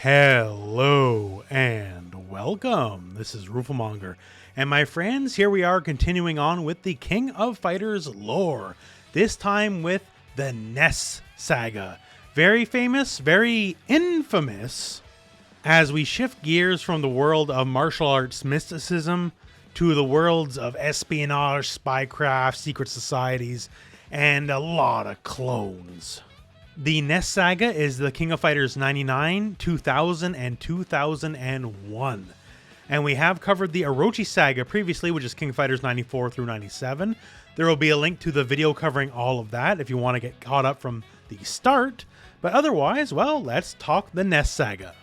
Hello and welcome. This is Rooflemonger. And my friends, here we are continuing on with the King of Fighters lore. This time with the NESTS saga. Very famous, very infamous, as we shift gears from the world of martial arts mysticism to the worlds of espionage, spycraft, secret societies, and a lot of clones. The NESTS saga is the King of Fighters 99, 2000, and 2001. And we have covered the Orochi saga previously, which is King of Fighters 94 through 97. There will be a link to the video covering all of that if you want to get caught up from the start. But otherwise, well, let's talk the NESTS saga.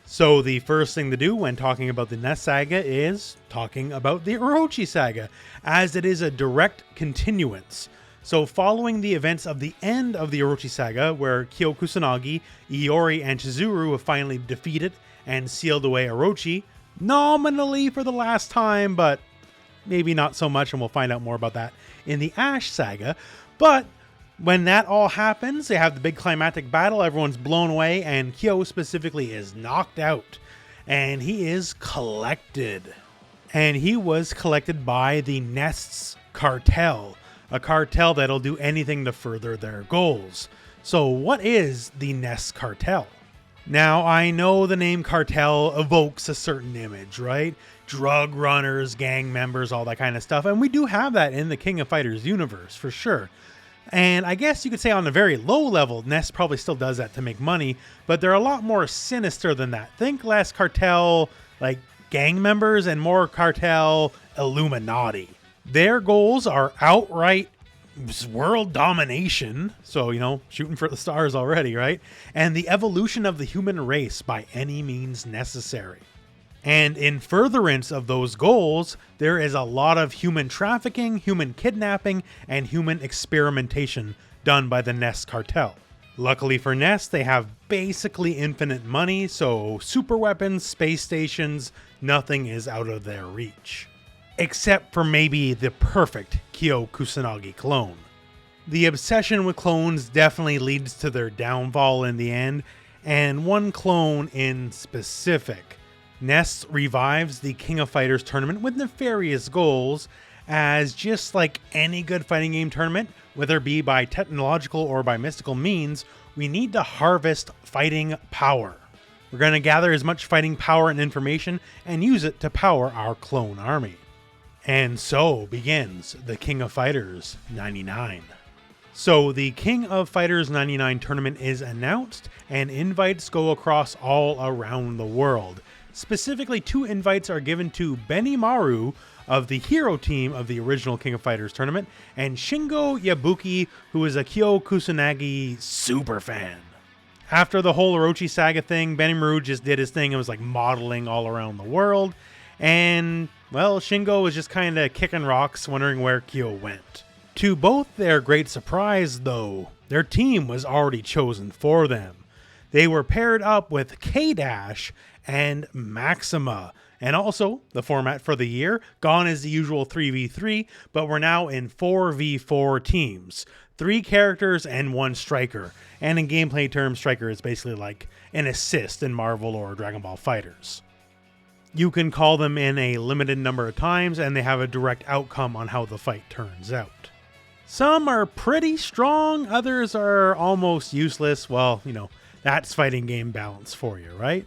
So the first thing to do when talking about the NESTS saga is talking about the Orochi saga, as it is a direct continuance. So following the events of the end of the Orochi saga, where Kyo Kusanagi, Iori, and Chizuru have finally defeated and sealed away Orochi, nominally for the last time, but maybe not so much, and we'll find out more about that in the Ash saga. But when that all happens, they have the big climactic battle, everyone's blown away, and Kyo specifically is knocked out, and he is collected. And he was collected by the NESTS cartel, a cartel that'll do anything to further their goals. So what is the NESTS cartel? Now, I know the name cartel evokes a certain image, right? Drug runners, gang members, all that kind of stuff. And we do have that in the King of Fighters universe, for sure. And I guess you could say on a very low level, NESTS probably still does that to make money, but they're a lot more sinister than that. Think less cartel, like gang members, and more cartel Illuminati. Their goals are outright world domination, so, you know, shooting for the stars already, right? And the evolution of the human race by any means necessary. And in furtherance of those goals, there is a lot of human trafficking, human kidnapping, and human experimentation done by the NESTS cartel. Luckily for NESTS, they have basically infinite money, so super weapons, space stations, nothing is out of their reach. Except for maybe the perfect Kyo Kusanagi clone. The obsession with clones definitely leads to their downfall in the end, and one clone in specific. NESTS revives the King of Fighters tournament with nefarious goals, as just like any good fighting game tournament, whether it be by technological or by mystical means, we need to harvest fighting power. We're going to gather as much fighting power and information and use it to power our clone army. And so begins the King of Fighters 99. So the King of Fighters 99 tournament is announced, and invites go across all around the world. Specifically, 2 invites are given to Benimaru of the hero team of the original King of Fighters tournament, and Shingo Yabuki, who is a Kyo Kusanagi superfan. After the whole Orochi saga thing, Benimaru just did his thing and was like modeling all around the world, and well, Shingo was just kind of kicking rocks, wondering where Kyo went. To both their great surprise, though, their team was already chosen for them. They were paired up with K-Dash and Maxima. And also, the format for the year, gone is the usual 3v3, but we're now in 4v4 teams. 3 characters and 1 striker. And in gameplay terms, striker is basically like an assist in Marvel or Dragon Ball FighterZ. You can call them in a limited number of times, and they have a direct outcome on how the fight turns out. Some are pretty strong, others are almost useless. Well, you know, that's fighting game balance for you, right?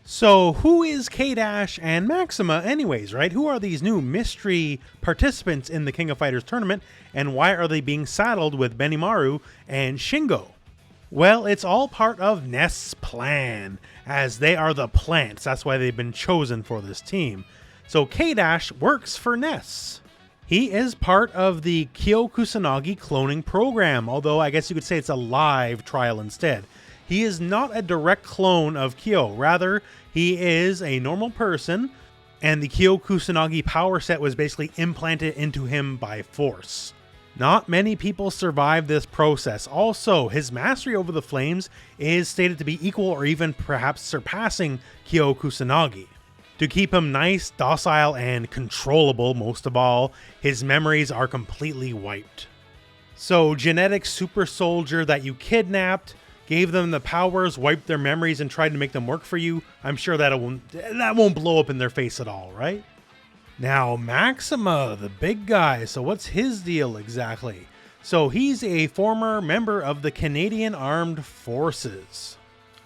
So who is K-Dash and Maxima anyways, right? Who are these new mystery participants in the King of Fighters tournament, and why are they being saddled with Benimaru and Shingo? Well, it's all part of NESTS' plan, as they are the plants. That's why they've been chosen for this team. So K-Dash works for NESTS. He is part of the Kyo Kusanagi cloning program, although I guess you could say it's a live trial instead. He is not a direct clone of Kyo, rather he is a normal person, and the Kyo Kusanagi power set was basically implanted into him by force. Not many people survive this process. Also, his mastery over the flames is stated to be equal or even perhaps surpassing Kyo Kusanagi. To keep him nice, docile, and controllable most of all, his memories are completely wiped. So, genetic super soldier that you kidnapped, gave them the powers, wiped their memories, and tried to make them work for you, I'm sure that won't blow up in their face at all, right? Now, Maxima, the big guy, so what's his deal exactly? So he's a former member of the Canadian Armed Forces.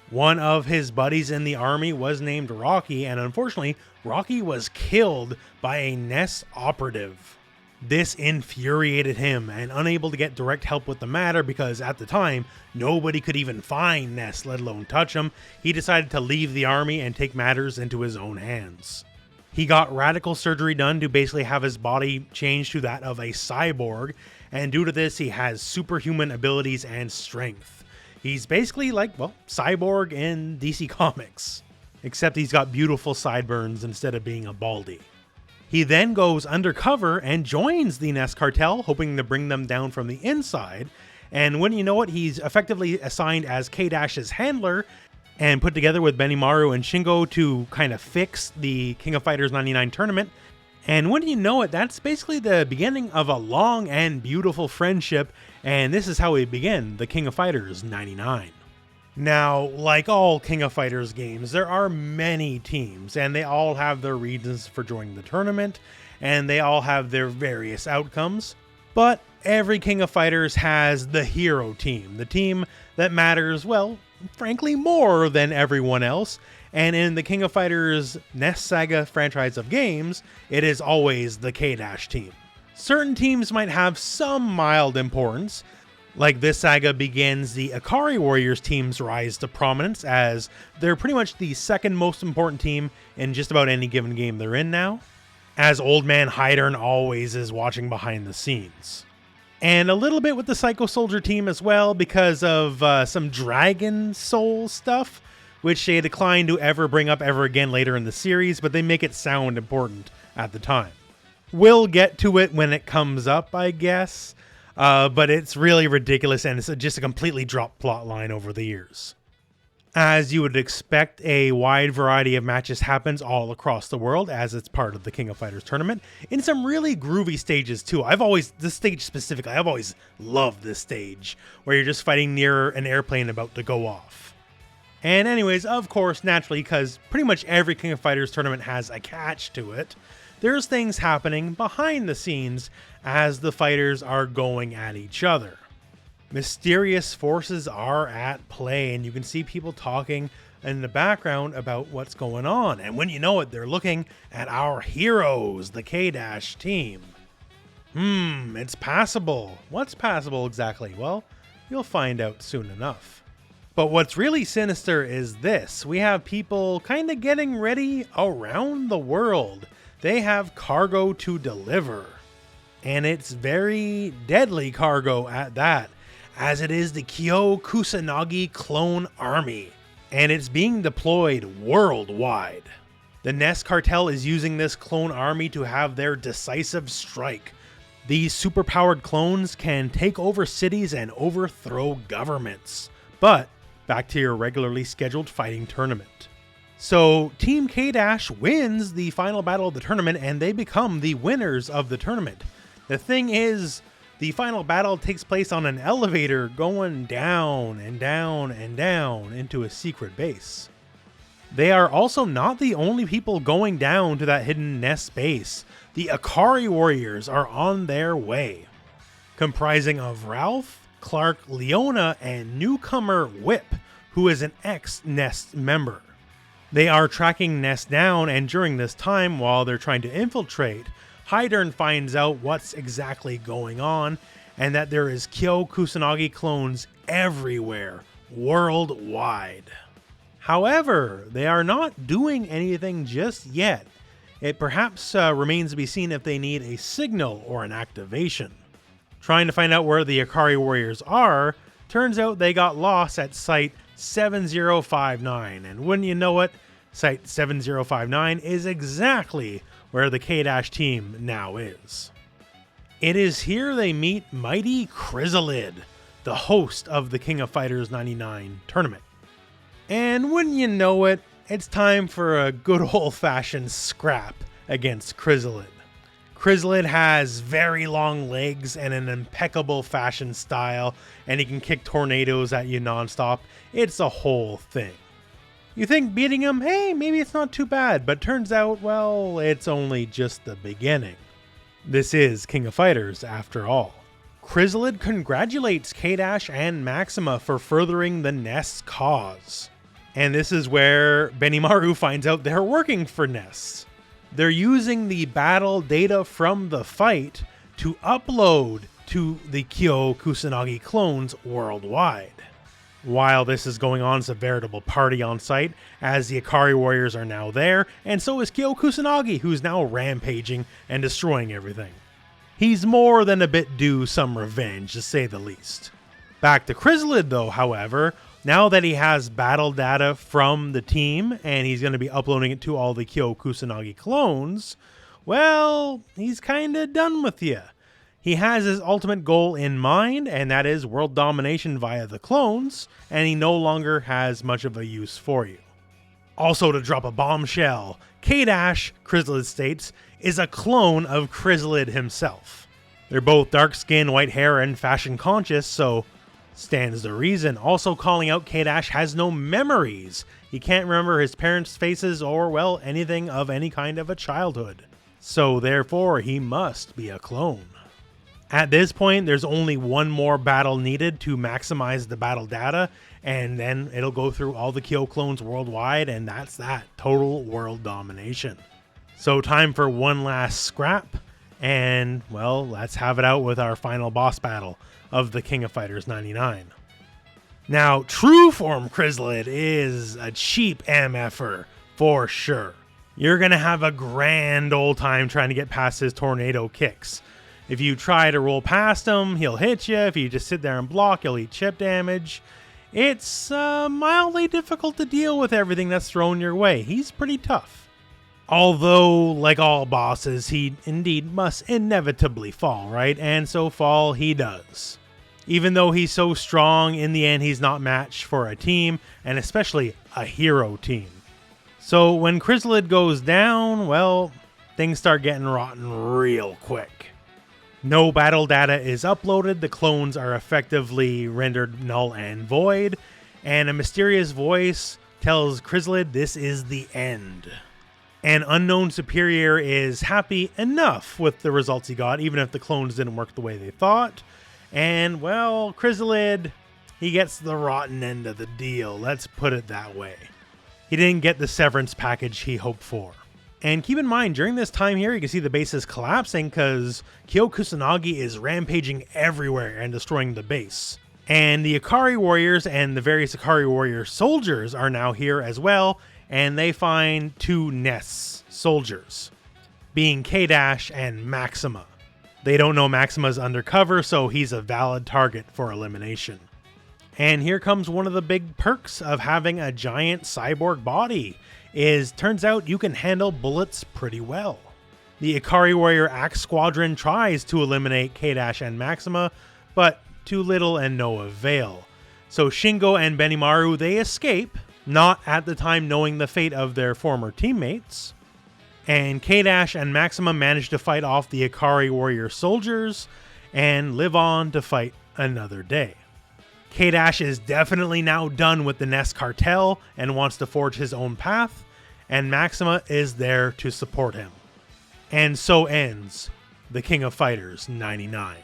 One of his buddies in the army was named Rocky, and unfortunately, Rocky was killed by a NESTS operative. This infuriated him, and unable to get direct help with the matter because at the time, nobody could even find NESTS, let alone touch him, he decided to leave the army and take matters into his own hands. He got radical surgery done to basically have his body changed to that of a cyborg, and due to this, he has superhuman abilities and strength. He's basically like, well, Cyborg in DC Comics, except he's got beautiful sideburns instead of being a baldy. He then goes undercover and joins the NESTS cartel, hoping to bring them down from the inside, and when you know it, he's effectively assigned as K-Dash's handler, and put together with Benimaru and Shingo to kind of fix the King of Fighters 99 tournament. And when you know it, that's basically the beginning of a long and beautiful friendship, and this is how we begin the King of Fighters 99. Now, like all King of Fighters games, there are many teams, and they all have their reasons for joining the tournament, and they all have their various outcomes. But every King of Fighters has the hero team, the team that matters, well, frankly, more than everyone else. And in the King of Fighters NESTS Saga franchise of games, it is always the K-Dash team. Certain teams might have some mild importance, like this saga begins the Ikari Warriors team's rise to prominence, as they're pretty much the second most important team in just about any given game they're in now, as Old Man Hydern always is watching behind the scenes. And a little bit with the Psycho Soldier team as well, because of some Dragon Soul stuff, which they decline to ever bring up ever again later in the series, but they make it sound important at the time. We'll get to it when it comes up, I guess, but it's really ridiculous, and it's just a completely dropped plot line over the years. As you would expect, a wide variety of matches happens all across the world as it's part of the King of Fighters tournament, in some really groovy stages too. This stage specifically, I've always loved this stage, where you're just fighting near an airplane about to go off. And anyways, of course, naturally, because pretty much every King of Fighters tournament has a catch to it, there's things happening behind the scenes as the fighters are going at each other. Mysterious forces are at play, and you can see people talking in the background about what's going on. And when you know it, they're looking at our heroes, the K-Dash team. It's passable. What's passable exactly? Well, you'll find out soon enough. But what's really sinister is this. We have people kind of getting ready around the world. They have cargo to deliver. And it's very deadly cargo at that, as it is the Kyo Kusanagi clone army, and it's being deployed worldwide. The NESTS cartel is using this clone army to have their decisive strike. These superpowered clones can take over cities and overthrow governments. But back to your regularly scheduled fighting tournament. So Team K-Dash wins the final battle of the tournament, and they become the winners of the tournament. The thing is, the final battle takes place on an elevator going down and down and down into a secret base. They are also not the only people going down to that hidden NESTS base. The Ikari Warriors are on their way, comprising of Ralph, Clark, Leona, and newcomer Whip, who is an ex-NESTS member. They are tracking NESTS down, and during this time, while they're trying to infiltrate, Hydern finds out what's exactly going on, and that there is Kyo Kusanagi clones everywhere, worldwide. However, they are not doing anything just yet. It perhaps remains to be seen if they need a signal or an activation. Trying to find out where the Ikari Warriors are, turns out they got lost at Site 7059, and wouldn't you know it, Site 7059 is exactly where the K-Dash team now is. It is here they meet Mighty Chrysalid, the host of the King of Fighters 99 tournament. And wouldn't you know it, it's time for a good old-fashioned scrap against Chrysalid. Krislid has very long legs and an impeccable fashion style, and he can kick tornadoes at you nonstop. It's a whole thing. You think beating him, hey, maybe it's not too bad, but turns out, well, it's only just the beginning. This is King of Fighters after all. Krislid congratulates K-Dash and Maxima for furthering the NESTS cause. And this is where Benimaru finds out they're working for NESTS. They're using the battle data from the fight to upload to the Kyo Kusanagi clones worldwide. While this is going on, it's a veritable party on site, as the Ikari warriors are now there, and so is Kyo Kusanagi, who's now rampaging and destroying everything. He's more than a bit due some revenge, to say the least. Back to Krislid though, however, now that he has battle data from the team, and he's going to be uploading it to all the Kyo Kusanagi clones, well, he's kinda done with you. He has his ultimate goal in mind, and that is world domination via the clones, and he no longer has much of a use for you. Also, to drop a bombshell, K-Dash, Krislid states, is a clone of Krislid himself. They're both dark skin, white hair, and fashion conscious, so stands to reason. Also calling out K-Dash has no memories. He can't remember his parents' faces or, well, anything of any kind of a childhood. So therefore, he must be a clone. At this point, there's only one more battle needed to maximize the battle data, and then it'll go through all the Kyo clones worldwide, and that's that. Total world domination. So time for one last scrap, and, well, let's have it out with our final boss battle of the King of Fighters 99. Now, true form Krislid is a cheap MFer, for sure. You're gonna have a grand old time trying to get past his tornado kicks. If you try to roll past him, he'll hit you. If you just sit there and block, he'll eat chip damage. It's mildly difficult to deal with everything that's thrown your way. He's pretty tough. Although, like all bosses, he indeed must inevitably fall, right? And so fall he does. Even though he's so strong, in the end he's not matched for a team, and especially a hero team. So when Krislid goes down, well, things start getting rotten real quick. No battle data is uploaded, the clones are effectively rendered null and void, and a mysterious voice tells Krislid this is the end. An unknown superior is happy enough with the results he got, even if the clones didn't work the way they thought. And, well, Krislid, he gets the rotten end of the deal, let's put it that way. He didn't get the severance package he hoped for. And keep in mind, during this time here, you can see the base is collapsing because Kyo Kusanagi is rampaging everywhere and destroying the base. And the Ikari warriors and the various Ikari warrior soldiers are now here as well, and they find two NESTS soldiers, being K-Dash and Maxima. They don't know Maxima's undercover, so he's a valid target for elimination. And here comes one of the big perks of having a giant cyborg body. Turns out you can handle bullets pretty well. The Ikari Warrior Axe Squadron tries to eliminate K-Dash and Maxima, but to little and no avail. So Shingo and Benimaru, they escape, not at the time knowing the fate of their former teammates. And K-Dash and Maxima manage to fight off the Ikari Warrior soldiers and live on to fight another day. K-Dash is definitely now done with the NESTS cartel and wants to forge his own path, and Maxima is there to support him. And so ends the King of Fighters 99.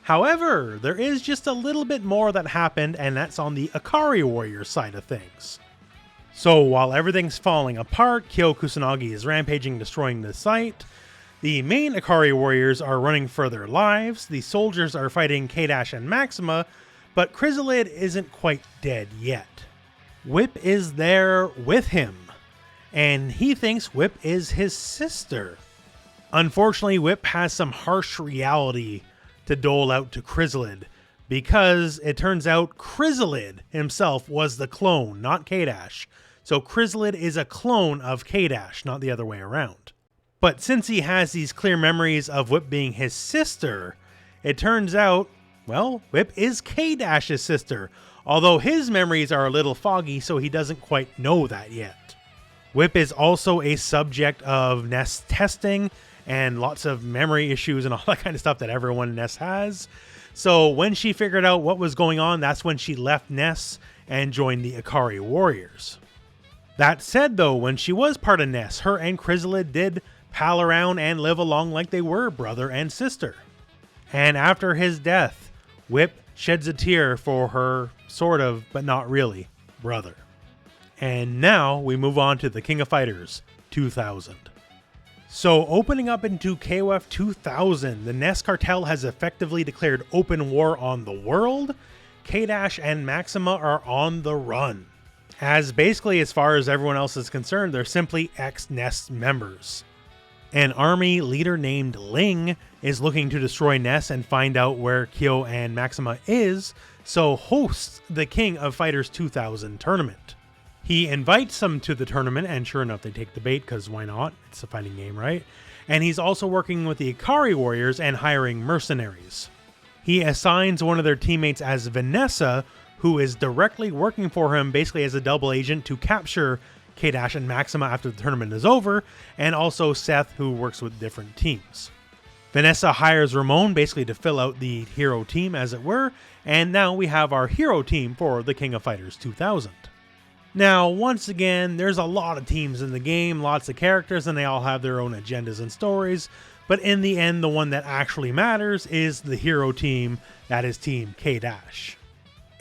However, there is just a little bit more that happened, and that's on the Ikari Warrior side of things. So while everything's falling apart, Kyo Kusanagi is rampaging, destroying the site, the main Ikari warriors are running for their lives, the soldiers are fighting K-Dash and Maxima, but Krislid isn't quite dead yet. Whip is there with him, and he thinks Whip is his sister. Unfortunately, Whip has some harsh reality to dole out to Krislid, because it turns out Krislid himself was the clone, not K-Dash. So Krislid is a clone of K-Dash, not the other way around. But since he has these clear memories of Whip being his sister, it turns out, well, Whip is K-Dash's sister, although his memories are a little foggy, so he doesn't quite know that yet. Whip is also a subject of NESTS testing, and lots of memory issues and all that kind of stuff that everyone in NESTS has. So when she figured out what was going on, that's when she left NESTS and joined the Ikari Warriors. That said though, when she was part of NESTS, her and Chrysalid did pal around and live along like they were brother and sister. And after his death, Whip sheds a tear for her sort of, but not really, brother. And now we move on to the King of Fighters 2000. So opening up into KoF 2000, the NESTS cartel has effectively declared open war on the world. K- and Maxima are on the run. As basically, as far as everyone else is concerned, they're simply ex-NESTS members. An army leader named Ling is looking to destroy NESTS and find out where Kyo and Maxima is, so hosts the King of Fighters 2000 tournament. He invites them to the tournament, and sure enough, they take the bait, because why not? It's a fighting game, right? And he's also working with the Ikari Warriors and hiring mercenaries. He assigns one of their teammates as Vanessa, who is directly working for him basically as a double agent to capture K- and Maxima after the tournament is over, and also Seth, who works with different teams. Vanessa hires Ramon basically to fill out the hero team, as it were, and now we have our hero team for the King of Fighters 2000. Now, once again, there's a lot of teams in the game, lots of characters, and they all have their own agendas and stories, but in the end, the one that actually matters is the hero team, that is Team K-.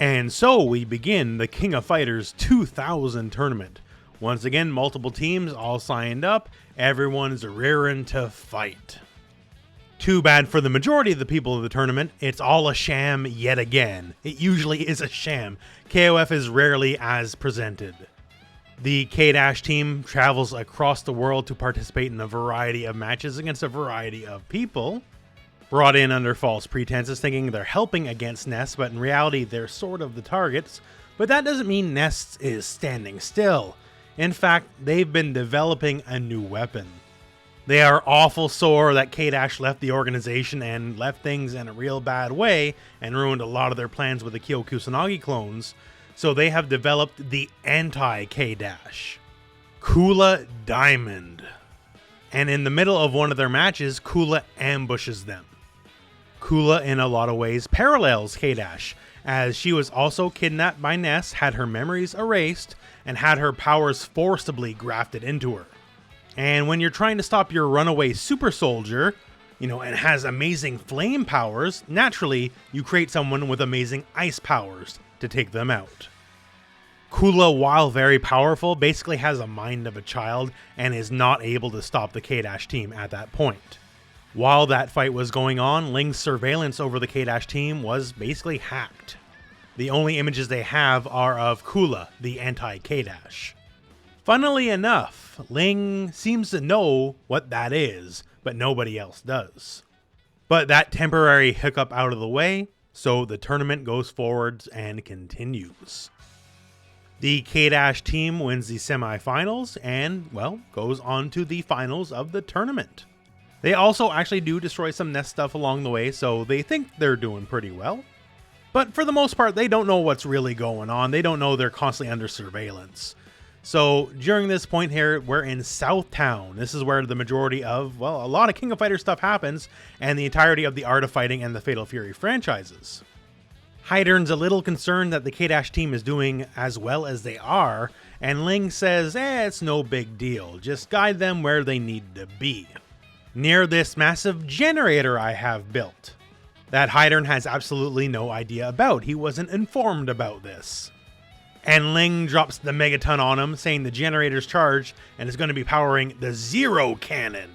And so we begin the King of Fighters 2000 tournament. Once again, multiple teams all signed up, everyone's raring to fight. Too bad for the majority of the people of the tournament, it's all a sham yet again. It usually is a sham. KoF is rarely as presented. The K- team travels across the world to participate in a variety of matches against a variety of people. Brought in under false pretenses, thinking they're helping against NESTS, but in reality they're sort of the targets. But that doesn't mean NESTS is standing still. In fact, they've been developing a new weapon. They are awful sore that K- left the organization and left things in a real bad way and ruined a lot of their plans with the Kyo Kusanagi clones, so they have developed the anti-K-, Kula Diamond. And in the middle of one of their matches, Kula ambushes them. Kula in a lot of ways parallels K-, as she was also kidnapped by NESTS, had her memories erased, and had her powers forcibly grafted into her. And when you're trying to stop your runaway super soldier, and has amazing flame powers, naturally, you create someone with amazing ice powers to take them out. Kula, while very powerful, basically has a mind of a child and is not able to stop the K- team at that point. While that fight was going on, Ling's surveillance over the K- team was basically hacked. The only images they have are of Kula, the anti-K-. Funnily enough, Ling seems to know what that is, but nobody else does. But that temporary hiccup out of the way, so the tournament goes forwards and continues. The K- team wins the semifinals and, well, goes on to the finals of the tournament. They also actually do destroy some NESTS stuff along the way, so they think they're doing pretty well. But for the most part, they don't know what's really going on. They don't know they're constantly under surveillance. So during this point here, we're in South Town. This is where the majority of, well, a lot of King of Fighters stuff happens, and the entirety of the Art of Fighting and the Fatal Fury franchises. Heidern's a little concerned that the K- team is doing as well as they are, and Ling says, it's no big deal, just guide them where they need to be. Near this massive generator I have built, that Heidern has absolutely no idea about. He wasn't informed about this. And Ling drops the megaton on him, saying the generator's charged and is going to be powering the Zero Cannon,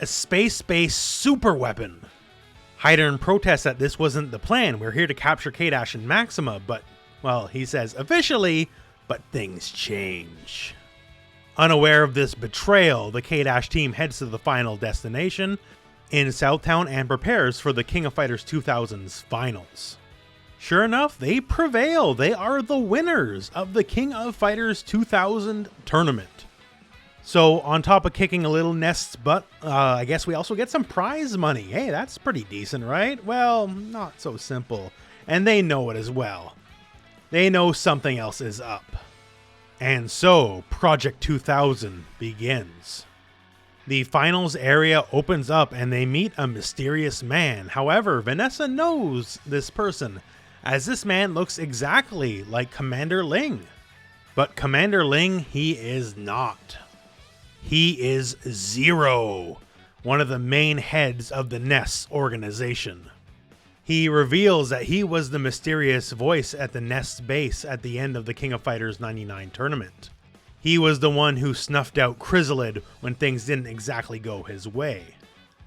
a space-based super weapon. Heidern protests that this wasn't the plan. We're here to capture K- and Maxima, but, well, he says officially, but things change. Unaware of this betrayal, the K- team heads to the final destination in Southtown and prepares for the King of Fighters 2000's finals. Sure enough, they prevail. They are the winners of the King of Fighters 2000 tournament. So on top of kicking a little NESTS butt, I guess we also get some prize money. Hey, that's pretty decent, right? Well, not so simple. And they know it as well. They know something else is up. And so, Project 2000 begins. The finals area opens up and they meet a mysterious man. However, Vanessa knows this person, as this man looks exactly like Commander Ling. But Commander Ling, he is not. He is Zero, one of the main heads of the NESTS organization. He reveals that he was the mysterious voice at the NESTS base at the end of the King of Fighters 99 tournament. He was the one who snuffed out Chrysalid when things didn't exactly go his way.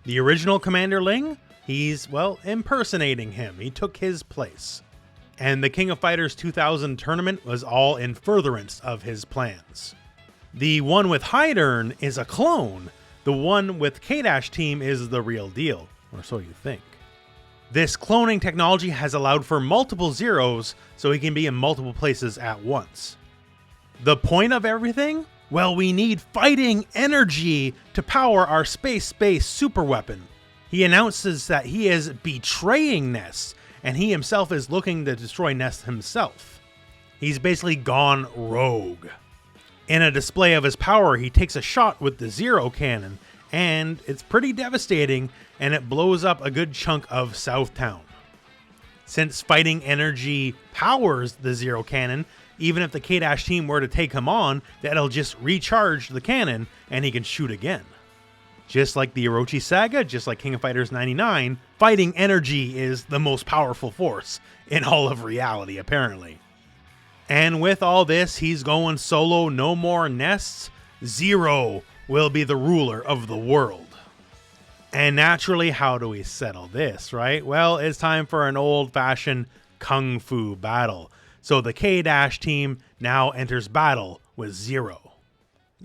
The original Commander Ling, he's, well, impersonating him. He took his place. And the King of Fighters 2000 tournament was all in furtherance of his plans. The one with Hydern is a clone. The one with K- team is the real deal, or so you think. This cloning technology has allowed for multiple Zeros, so he can be in multiple places at once. The point of everything? Well, we need fighting energy to power our space-based super weapon. He announces that he is betraying NESTS, and he himself is looking to destroy NESTS himself. He's basically gone rogue. In a display of his power, he takes a shot with the Zero Cannon, and it's pretty devastating, and it blows up a good chunk of Southtown. Since fighting energy powers the Zero Cannon, even if the K- team were to take him on, that'll just recharge the cannon and he can shoot again. Just like the Orochi saga, just like King of Fighters 99, fighting energy is the most powerful force in all of reality, apparently. And with all this, he's going solo, no more NESTS. Zero will be the ruler of the world. And naturally, how do we settle this, right? Well, it's time for an old-fashioned kung fu battle. So the K- team now enters battle with Zero.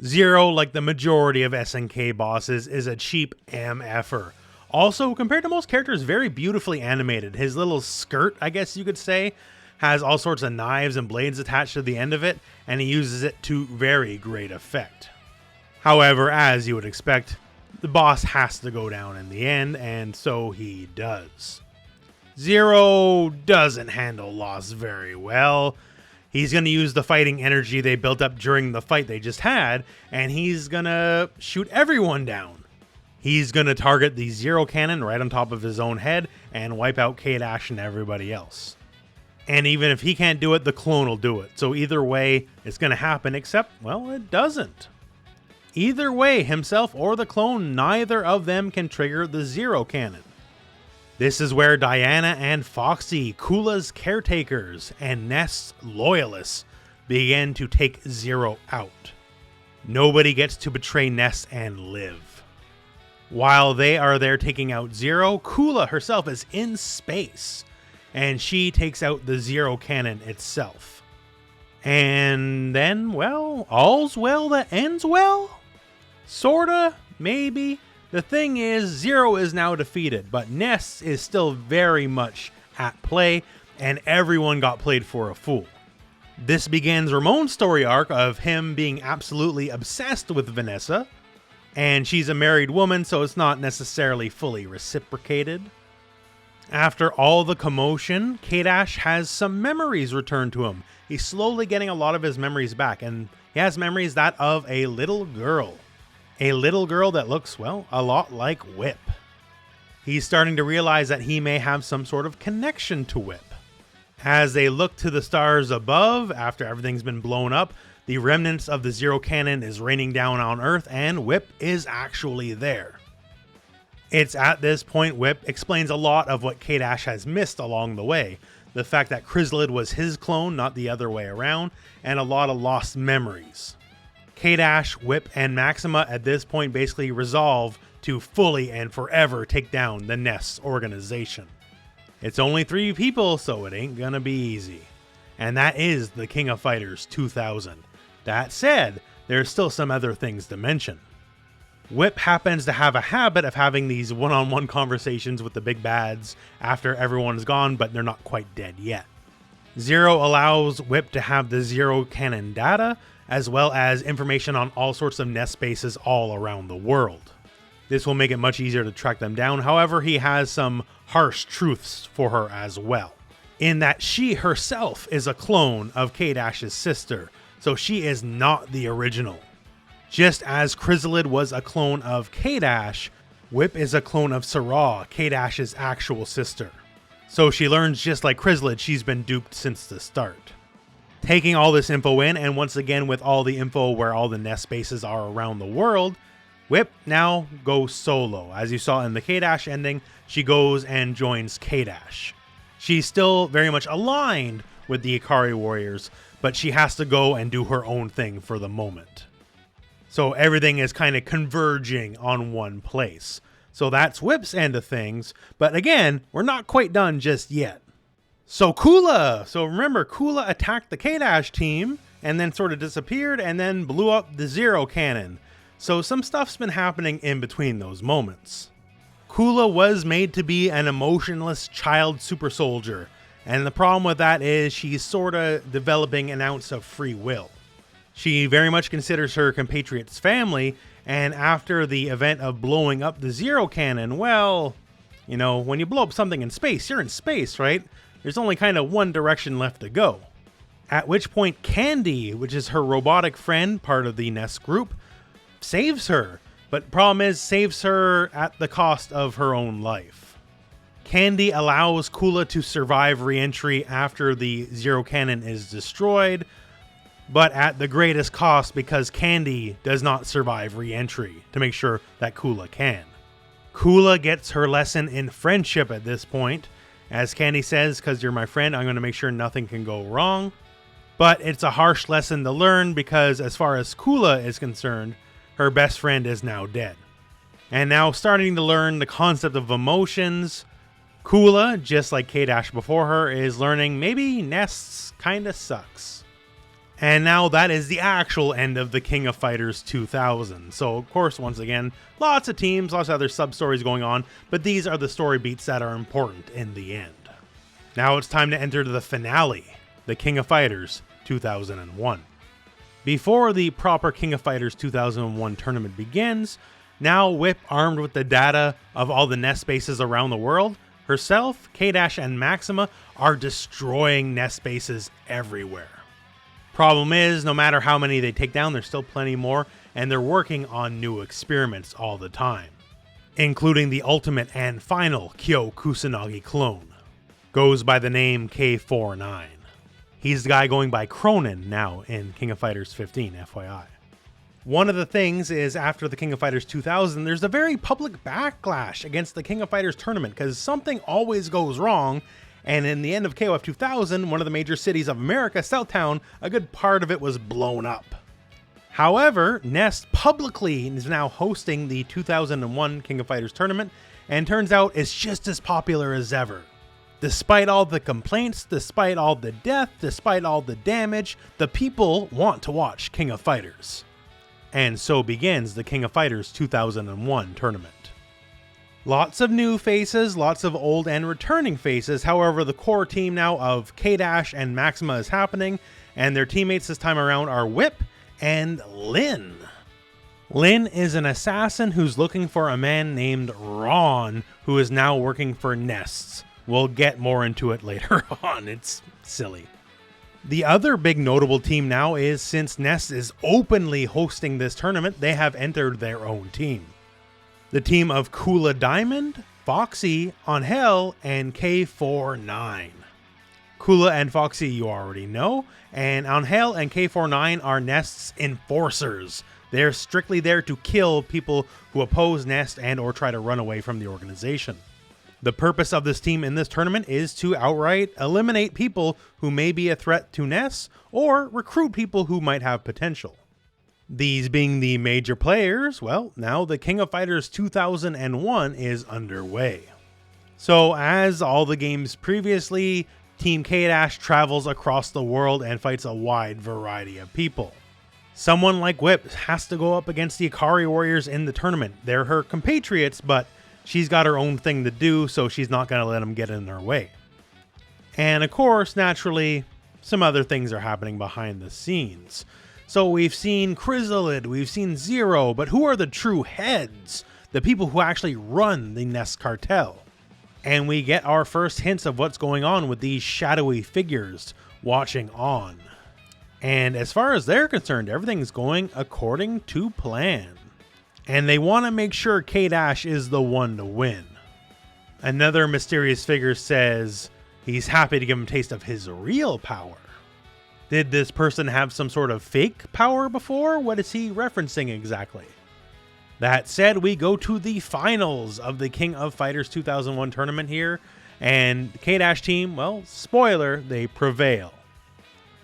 Zero, like the majority of SNK bosses, is a cheap MFer. Also, compared to most characters, very beautifully animated. His little skirt, I guess you could say, has all sorts of knives and blades attached to the end of it, and he uses it to very great effect. However, as you would expect, the boss has to go down in the end, and so he does. Zero doesn't handle loss very well. He's going to use the fighting energy they built up during the fight they just had, and he's going to shoot everyone down. He's going to target the Zero Cannon right on top of his own head and wipe out K- and everybody else. And even if he can't do it, the clone will do it. So either way, it's going to happen, except, well, it doesn't. Either way, himself or the clone, neither of them can trigger the Zero Cannon. This is where Diana and Foxy, Kula's caretakers and NESTS loyalists, begin to take Zero out. Nobody gets to betray NESTS and live. While they are there taking out Zero, Kula herself is in space, and she takes out the Zero Cannon itself. And then, well, all's well that ends well? Sorta, maybe. The thing is, Zero is now defeated, but NESTS is still very much at play, and everyone got played for a fool. This begins Ramon's story arc of him being absolutely obsessed with Vanessa, and she's a married woman, so it's not necessarily fully reciprocated. After all the commotion, K- has some memories returned to him. He's slowly getting a lot of his memories back, and he has memories that of a little girl. A little girl that looks, well, a lot like Whip. He's starting to realize that he may have some sort of connection to Whip. As they look to the stars above, after everything's been blown up, the remnants of the Zero Cannon is raining down on Earth, and Whip is actually there. It's at this point Whip explains a lot of what K- has missed along the way. The fact that Chrysalid was his clone, not the other way around, and a lot of lost memories. K-, Whip, and Maxima at this point basically resolve to fully and forever take down the NESTS organization. It's only 3 people, so it ain't gonna be easy. And that is the King of Fighters 2000. That said, there's still some other things to mention. Whip happens to have a habit of having these one-on-one conversations with the big bads after everyone's gone, but they're not quite dead yet. Zero allows Whip to have the Zero Cannon data, as well as information on all sorts of NESTS bases all around the world. This will make it much easier to track them down. However, he has some harsh truths for her as well, in that she herself is a clone of K-'s sister, so she is not the original. Just as Chrysalid was a clone of K-Dash, Whip is a clone of Sarah, K-Dash's actual sister. So she learns just like Chrysalid, she's been duped since the start. Taking all this info in, and once again with all the info where all the nest bases are around the world, Whip now goes solo. As you saw in the K-Dash ending, she goes and joins K-Dash. She's still very much aligned with the Ikari warriors, but she has to go and do her own thing for the moment. So everything is kind of converging on one place. So that's Whip's end of things, but again, we're not quite done just yet. So Kula! So remember, Kula attacked the K-Dash team, and then sort of disappeared, and then blew up the Zero Cannon. So some stuff's been happening in between those moments. Kula was made to be an emotionless child super soldier, and the problem with that is she's sort of developing an ounce of free will. She very much considers her compatriots family, and after the event of blowing up the Zero Cannon, well, you know, when you blow up something in space, you're in space, right? There's only kind of one direction left to go. At which point Candy, which is her robotic friend, part of the NESTS group, saves her, but problem is saves her at the cost of her own life. Candy allows Kula to survive re-entry after the Zero Cannon is destroyed, but at the greatest cost because Candy does not survive re-entry to make sure that Kula can. Kula gets her lesson in friendship at this point. As Candy says, because you're my friend, I'm going to make sure nothing can go wrong. But it's a harsh lesson to learn because as far as Kula is concerned, her best friend is now dead. And now starting to learn the concept of emotions, Kula, just like K-Dash before her, is learning maybe NESTS kinda sucks. And now that is the actual end of the King of Fighters 2000. So of course, once again, lots of teams, lots of other sub-stories going on, but these are the story beats that are important in the end. Now it's time to enter the finale, the King of Fighters 2001. Before the proper King of Fighters 2001 tournament begins, now Whip, armed with the data of all the nest bases around the world, herself, K-Dash, and Maxima are destroying nest bases everywhere. Problem is, no matter how many they take down, there's still plenty more, and they're working on new experiments all the time, including the ultimate and final Kyo Kusanagi clone. Goes by the name K49. He's the guy going by Cronin now in King of Fighters 15, FYI. One of the things is after the King of Fighters 2000, there's a very public backlash against the King of Fighters tournament because something always goes wrong. And in the end of KoF 2000, one of the major cities of America, Southtown, a good part of it was blown up. However, NEST publicly is now hosting the 2001 King of Fighters tournament, and turns out it's just as popular as ever. Despite all the complaints, despite all the death, despite all the damage, the people want to watch King of Fighters. And so begins the King of Fighters 2001 tournament. Lots of new faces, lots of old and returning faces. However, the core team now of K-Dash and Maxima is happening, and their teammates this time around are Whip and Lin. Lin is an assassin who's looking for a man named Ron, who is now working for NESTS. We'll get more into it later on, it's silly. The other big notable team now is, since NESTS is openly hosting this tournament, they have entered their own team. The team of Kula Diamond, Foxy, Angel, and K49. Kula and Foxy you already know, and Angel and K49 are NEST's enforcers. They're strictly there to kill people who oppose NEST and or try to run away from the organization. The purpose of this team in this tournament is to outright eliminate people who may be a threat to NEST or recruit people who might have potential. These being the major players, well, now the King of Fighters 2001 is underway. So as all the games previously, Team K-Dash travels across the world and fights a wide variety of people. Someone like Whip has to go up against the Ikari warriors in the tournament. They're her compatriots, but she's got her own thing to do, so she's not going to let them get in her way. And of course, naturally, some other things are happening behind the scenes. So we've seen Chrysalid, we've seen Zero, but who are the true heads? The people who actually run the NEST cartel. And we get our first hints of what's going on with these shadowy figures watching on. And as far as they're concerned, everything's going according to plan. And they want to make sure K-Dash is the one to win. Another mysterious figure says he's happy to give him a taste of his real power. Did this person have some sort of fake power before? What is he referencing exactly? That said, we go to the finals of the King of Fighters 2001 tournament here. And the K-Dash team, well, spoiler, they prevail.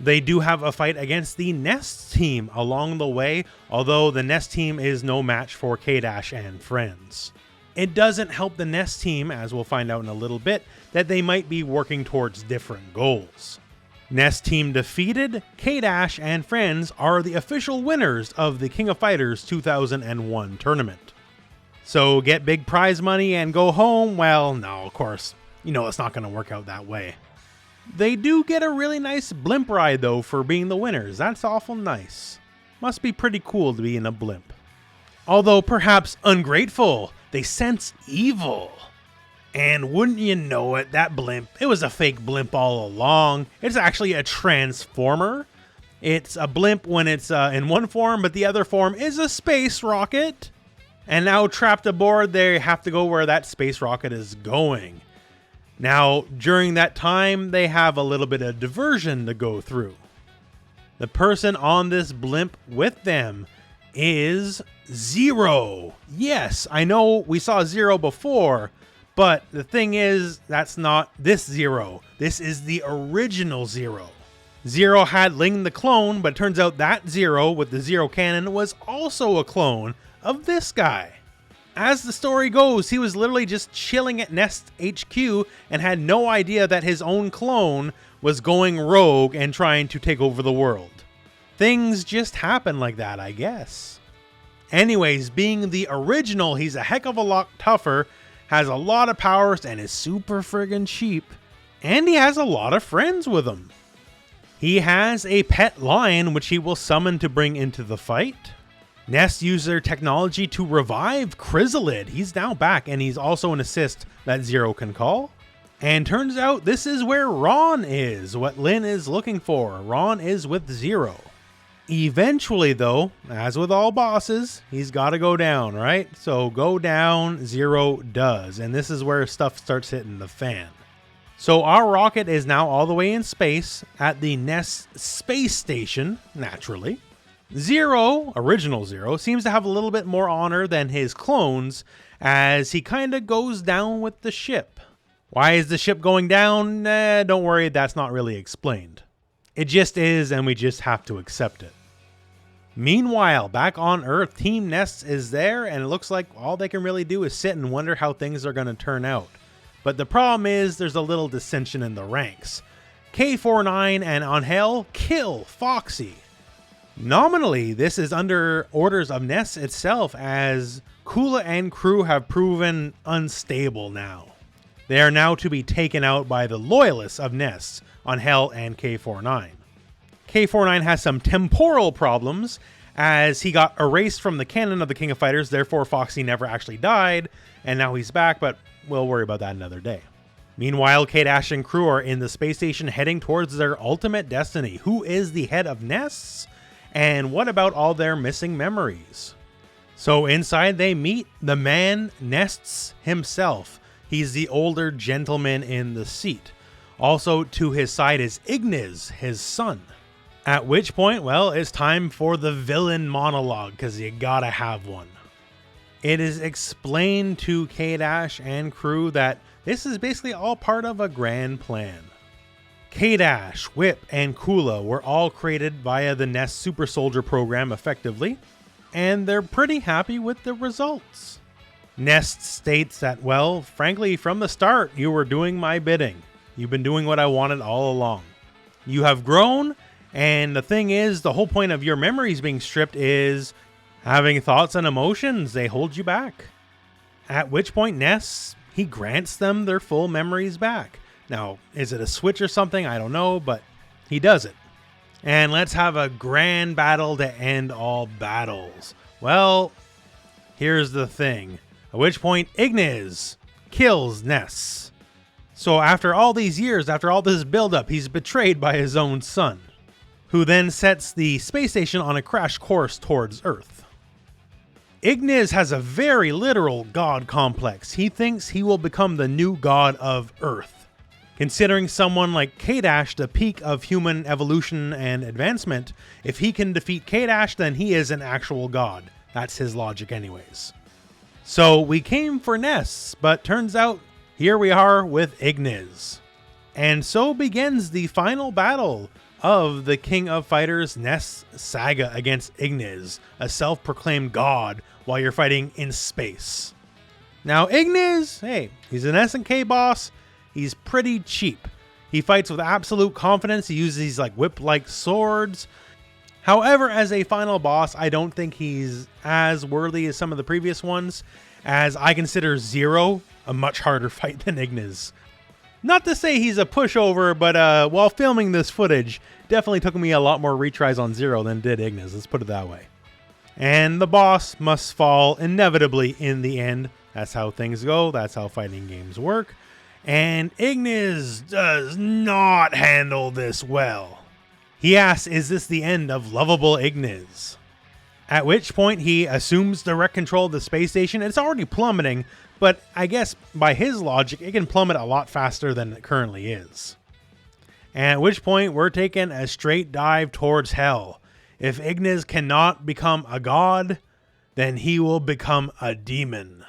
They do have a fight against the NESTS team along the way, although the NESTS team is no match for K-Dash and friends. It doesn't help the NESTS team, as we'll find out in a little bit, that they might be working towards different goals. NESTS team defeated, K-Dash and friends are the official winners of the King of Fighters 2001 tournament. So get big prize money and go home? Well, no, of course. You know it's not going to work out that way. They do get a really nice blimp ride, though, for being the winners. That's awful nice. Must be pretty cool to be in a blimp. Although perhaps ungrateful, they sense evil. And wouldn't you know it, that blimp, it was a fake blimp all along. It's actually a transformer. It's a blimp when it's in one form, but the other form is a space rocket. And now trapped aboard, they have to go where that space rocket is going. Now, during that time, they have a little bit of diversion to go through. The person on this blimp with them is Zero. Yes, I know we saw Zero before, but the thing is, that's not this Zero. This is the original Zero. Zero had Ling the clone, but it turns out that Zero with the Zero cannon was also a clone of this guy. As the story goes, he was literally just chilling at NEST HQ and had no idea that his own clone was going rogue and trying to take over the world. Things just happen like that, I guess. Anyways, being the original, he's a heck of a lot tougher, has a lot of powers, and is super friggin' cheap. And he has a lot of friends with him. He has a pet lion, which he will summon to bring into the fight. NESTS used their technology to revive Chrysalid. He's now back, and he's also an assist that Zero can call. And turns out this is where Ron is, what Lin is looking for. Ron is with Zero. Eventually, though, as with all bosses, he's got to go down, right? So go down, Zero does. And this is where stuff starts hitting the fan. So our rocket is now all the way in space at the NESTS space station, naturally. Zero, original Zero, seems to have a little bit more honor than his clones as he kind of goes down with the ship. Why is the ship going down? Don't worry, that's not really explained. It just is, and we just have to accept it. Meanwhile, back on Earth, Team NESTS is there, and it looks like all they can really do is sit and wonder how things are going to turn out. But the problem is there's a little dissension in the ranks. K49 and Angel kill Foxy. Nominally, this is under orders of NESTS itself, as Kula and crew have proven unstable now. They are now to be taken out by the loyalists of NESTS, Angel and K49. K49 has some temporal problems, as he got erased from the canon of the King of Fighters, therefore Foxy never actually died, and now he's back, but we'll worry about that another day. Meanwhile, K-Dash and crew are in the space station heading towards their ultimate destiny. Who is the head of NESTS? And what about all their missing memories? So inside they meet the man NESTS himself. He's the older gentleman in the seat. Also to his side is Ignis, his son. At which point, well, it's time for the villain monologue, because you gotta have one. It is explained to K-Dash and crew that this is basically all part of a grand plan. K-Dash, Whip, and Kula were all created via the NESTS Super Soldier program effectively, and they're pretty happy with the results. NESTS states that, well, frankly, from the start, you were doing my bidding. You've been doing what I wanted all along. You have grown, and the thing is, the whole point of your memories being stripped is having thoughts and emotions. They hold you back. At which point, NESTS, he grants them their full memories back. Now, is it a switch or something? I don't know, but he does it. And let's have a grand battle to end all battles. Well, here's the thing. At which point, Ignis kills NESTS. So after all these years, after all this buildup, he's betrayed by his own son. who then sets the space station on a crash course towards Earth. Ignis has a very literal god complex. He thinks he will become the new god of Earth. Considering someone like K-Dash the peak of human evolution and advancement, if he can defeat K-Dash, then he is an actual god. That's his logic anyways. So we came for NESTS, but turns out here we are with Ignis. And so begins the final battle of the King of Fighters NESTS saga against Ignis, a self-proclaimed god while you're fighting in space. Now Ignis, hey, he's an SNK boss. He's pretty cheap. He fights with absolute confidence. He uses these like whip-like swords. However, as a final boss, I don't think he's as worthy as some of the previous ones, as I consider Zero a much harder fight than Ignis. Not to say he's a pushover, but while filming this footage, definitely took me a lot more retries on Zero than did Ignis, let's put it that way. And the boss must fall inevitably in the end. That's how things go, that's how fighting games work. And Ignis does not handle this well. He asks, is this the end of lovable Ignis? At which point he assumes direct control of the space station. It's already plummeting, but I guess by his logic, it can plummet a lot faster than it currently is. And at which point we're taking a straight dive towards hell. If Ignis cannot become a god, then he will become a demon.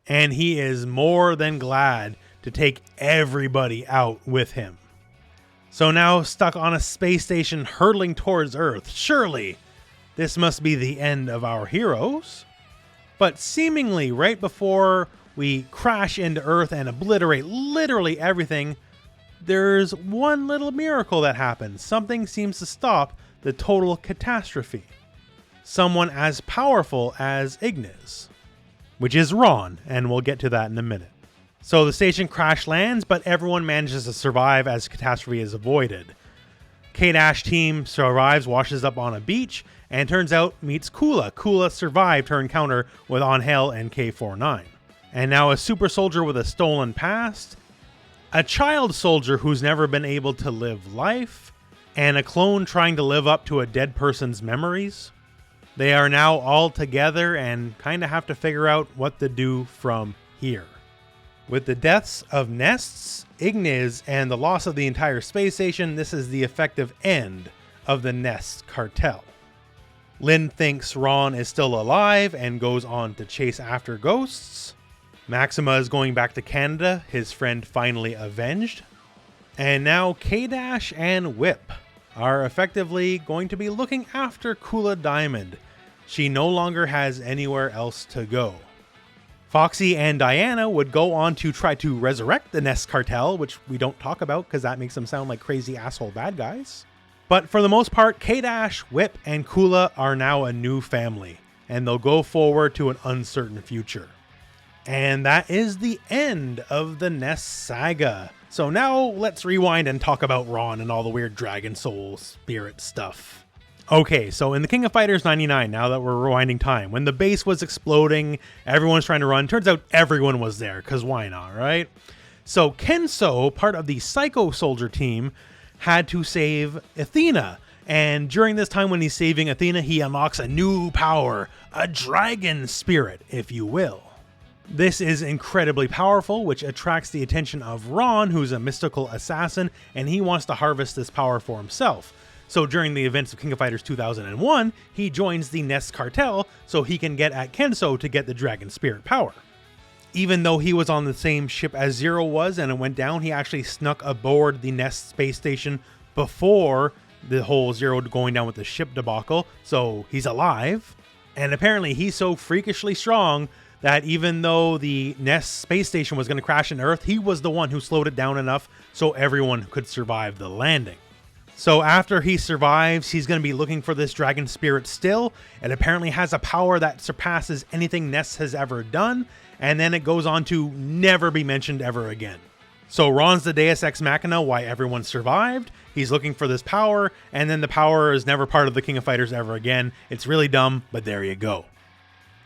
And he is more than glad to take everybody out with him. So now stuck on a space station hurtling towards Earth, surely this must be the end of our heroes. But seemingly right before we crash into Earth and obliterate literally everything, there's one little miracle that happens. Something seems to stop the total catastrophe. Someone as powerful as Ignis, which is Ron, and we'll get to that in a minute. So the station crash lands, but everyone manages to survive as catastrophe is avoided. K-Dash team survives, washes up on a beach, and turns out meets Kula. Kula survived her encounter with Angel and K49. And now a super soldier with a stolen past, a child soldier who's never been able to live life, and a clone trying to live up to a dead person's memories. They are now all together and kind of have to figure out what to do from here. With the deaths of NESTS, Ignis, and the loss of the entire space station, this is the effective end of the NESTS cartel. Lin thinks Ron is still alive and goes on to chase after ghosts. Maxima is going back to Canada, his friend finally avenged. And now K-Dash and Whip are effectively going to be looking after Kula Diamond. She no longer has anywhere else to go. Foxy and Diana would go on to try to resurrect the NESTS cartel, which we don't talk about because that makes them sound like crazy asshole bad guys. But for the most part, K-Dash, Whip, and Kula are now a new family, and they'll go forward to an uncertain future. And that is the end of the NESTS saga. So now let's rewind and talk about Ron and all the weird Dragon Soul spirit stuff. Okay, so in the King of Fighters 99, now that we're rewinding time, when the base was exploding, everyone's trying to run, turns out everyone was there, because why not, right? So Kenso, part of the Psycho Soldier team, had to save Athena. And during this time when he's saving Athena, he unlocks a new power, a dragon spirit, if you will. This is incredibly powerful, which attracts the attention of Ron, who's a mystical assassin, and he wants to harvest this power for himself. So during the events of King of Fighters 2001, he joins the NESTS cartel so he can get at Kenso to get the dragon spirit power. Even though he was on the same ship as Zero was and it went down, he actually snuck aboard the NESTS space station before the whole Zero going down with the ship debacle, so he's alive. And apparently he's so freakishly strong that even though the NESTS space station was going to crash into Earth, he was the one who slowed it down enough so everyone could survive the landing. So after he survives, he's going to be looking for this dragon spirit still. It apparently has a power that surpasses anything NESTS has ever done, and then it goes on to never be mentioned ever again. So Ron's the Deus Ex Machina, why everyone survived. He's looking for this power, and then the power is never part of the King of Fighters ever again. It's really dumb, but there you go.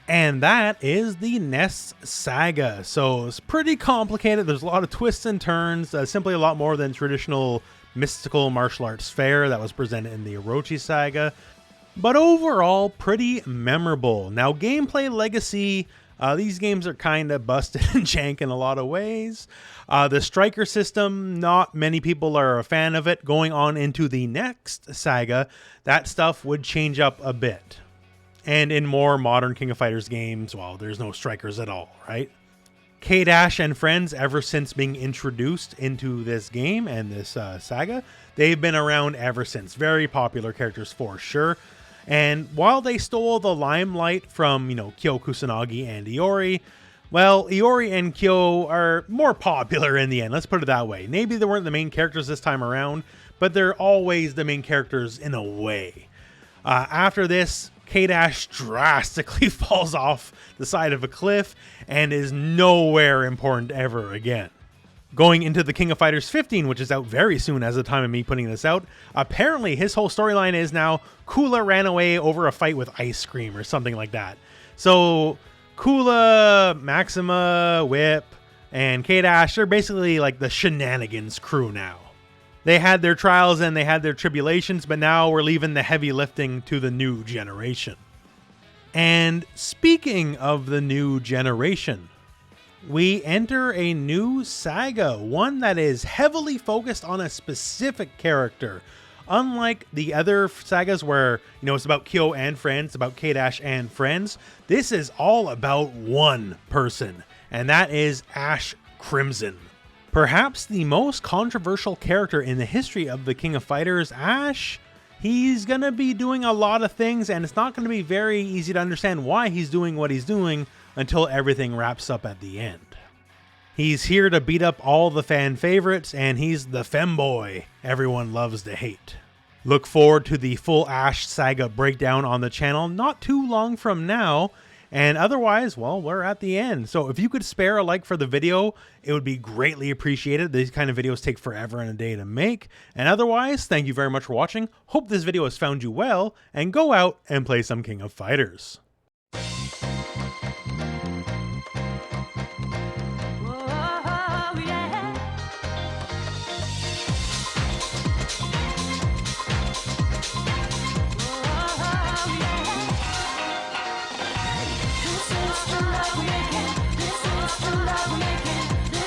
And that is the NESTS saga. So it's pretty complicated. There's a lot of twists and turns, simply a lot more than traditional mystical martial arts fair that was presented in the Orochi saga. But overall, pretty memorable. Now, gameplay legacy, these games are kind of busted and jank in a lot of ways. The striker system, not many people are a fan of it. Going on into the next saga, that stuff would change up a bit. And in more modern King of Fighters games, well, there's no strikers at all, right? K-Dash and friends, ever since being introduced into this game and this saga, they've been around ever since. Very popular characters for sure. And while they stole the limelight from, Kyo Kusanagi and Iori, well, Iori and Kyo are more popular in the end. Let's put it that way. Maybe they weren't the main characters this time around, but they're always the main characters in a way. After this, K-Dash drastically falls off the side of a cliff and is nowhere important ever again. Going into the King of Fighters 15, which is out very soon as the time of me putting this out, apparently his whole storyline is now Kula ran away over a fight with ice cream or something like that. So Kula, Maxima, Whip, and K-Dash are basically like the shenanigans crew now. They had their trials and they had their tribulations, but now we're leaving the heavy lifting to the new generation. And speaking of the new generation, we enter a new saga, one that is heavily focused on a specific character. Unlike the other sagas where, it's about Kyo and friends, about K-Dash and friends, this is all about one person, and that is Ash Crimson. Perhaps the most controversial character in the history of the King of Fighters, Ash. He's going to be doing a lot of things, and it's not going to be very easy to understand why he's doing what he's doing until everything wraps up at the end. He's here to beat up all the fan favorites, and he's the femboy everyone loves to hate. Look forward to the full Ash saga breakdown on the channel not too long from now, and otherwise, well, we're at the end. So if you could spare a like for the video, it would be greatly appreciated. These kind of videos take forever and a day to make. And otherwise, thank you very much for watching. Hope this video has found you well, and go out and play some King of Fighters.